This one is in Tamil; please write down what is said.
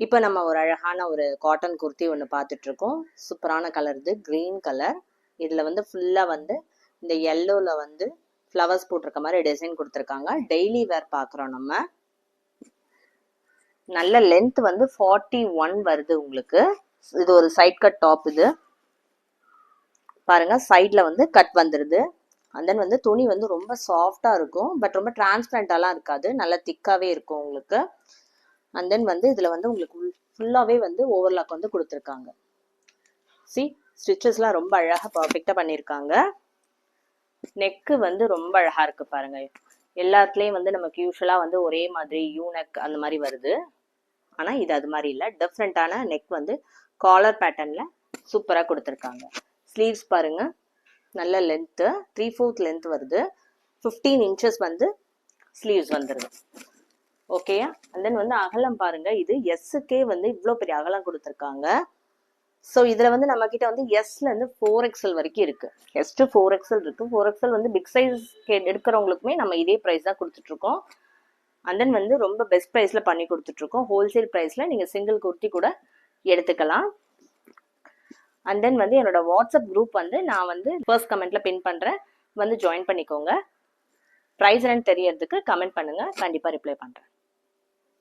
இப்போ நம்ம ஒரு அழகான ஒரு காட்டன் குர்த்தி ஒன்று பார்த்துட்டு இருக்கோம். சூப்பரான கலர் இது, கிரீன் கலர். இதில் வந்து ஃபுல்லாக வந்து இந்த எல்லோவில் வந்து ஃப்ளவர்ஸ் போட்டிருக்க மாதிரி டிசைன் கொடுத்துருக்காங்க. டெய்லி வேர் பார்க்குறோம் நம்ம. நல்ல லென்த் வந்து 41 வருது உங்களுக்கு. இது ஒரு சைட் கட் டாப். இது பாருங்க, சைடில் வந்து கட் வந்துடுது. அண்ட் தென் வந்து துணி வந்து ரொம்ப சாஃப்டாக இருக்கும், பட் ரொம்ப டிரான்ஸ்பரண்டாலாம் இருக்காது, நல்லா திக்காகவே இருக்கும் உங்களுக்கு. அண்ட் தென் வந்து இதில் வந்து உங்களுக்கு ஃபுல்லாகவே வந்து ஓவர்லாக் வந்து கொடுத்துருக்காங்க. சி ஸ்டிச்சஸ்லாம் ரொம்ப அழகாக பர்ஃபெக்டாக பண்ணியிருக்காங்க. நெக்கு வந்து ரொம்ப அழகாக இருக்குது பாருங்க. எல்லாத்துலேயும் வந்து நமக்கு யூஸ்வலாக வந்து ஒரே மாதிரி யூனெக் அந்த மாதிரி வருது. ஆனால் இது அது மாதிரி இல்லை, டிஃப்ரெண்ட்டான நெக் வந்து காலர் பேட்டர்னில் சூப்பராக கொடுத்துருக்காங்க. ஸ்லீவ்ஸ் பாருங்க, நல்ல லென்த்து 3/4 லென்த் வருது. 15 இன்ச்சஸ் வந்து ஸ்லீவ்ஸ் வந்துடுது. ஓகேயா? அண்ட் தென் வந்து அகலம் பாருங்க, இது எஸ்ஸுக்கே வந்து இவ்வளோ பெரிய அகலம் கொடுத்துருக்காங்க. ஸோ இதில் வந்து நம்ம கிட்ட வந்து எஸ்லேருந்து 4XL வரைக்கும் இருக்கு. எஸ் டு 4XL இருக்கு. 4XL வந்து பிக் சைஸ் எடுக்கிறவங்களுக்குமே நம்ம இதே ப்ரைஸ் தான் கொடுத்துட்ருக்கோம். அண்ட் தென் வந்து ரொம்ப பெஸ்ட் ப்ரைஸில் பண்ணி கொடுத்துட்ருக்கோம். ஹோல்சேல் ப்ரைஸில் நீங்கள் சிங்கிள் குர்த்தி கூட எடுத்துக்கலாம். அண்ட் தென் வந்து என்னோட வாட்ஸ்அப் குரூப் வந்து நான் வந்து ஃபர்ஸ்ட் கமெண்ட்ல பின் பண்ணுறேன், வந்து ஜாயின் பண்ணிக்கோங்க. ப்ரைஸ் என்னன்னு தெரியறதுக்கு கமெண்ட் பண்ணுங்க, கண்டிப்பாக ரிப்ளை பண்ணுறேன்.